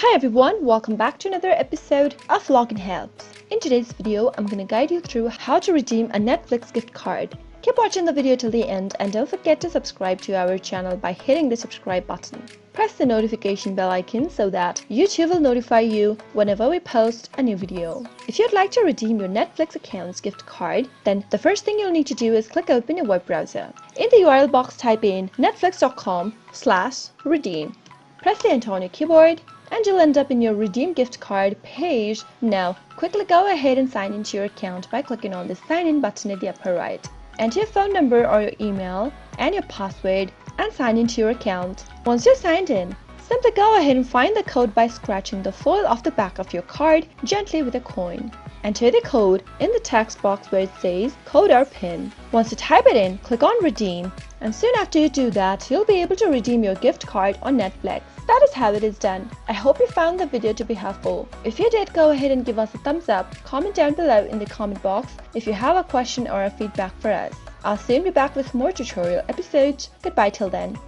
Hi everyone, welcome back to another episode of Login Helps. In today's video, I'm gonna guide you through how to redeem a Netflix gift card. Keep watching the video till the end and don't forget to subscribe to our channel by hitting the subscribe button. Press the notification bell icon so that YouTube will notify you whenever we post a new video. If you'd like to redeem your Netflix account's gift card, then the first thing you'll need to do is click open your web browser. In the URL box, type in netflix.com/redeem. Press the enter on your keyboard and you'll end up in your redeem gift card page. Now quickly go ahead and sign into your account by clicking on the sign in button at the upper right. Enter your phone number or your email and your password and sign into your account. Once you're signed in, simply go ahead and find the code by scratching the foil off the back of your card gently with a coin. Enter the code in the text box where it says code or PIN. Once you type it in, click on redeem, and soon after you do that, you'll be able to redeem your gift card on Netflix. That is how it is done. I hope you found the video to be helpful. If you did, go ahead and give us a thumbs up. Comment down below in the comment box if you have a question or a feedback for us. I'll soon be back with more tutorial episodes. Goodbye till then.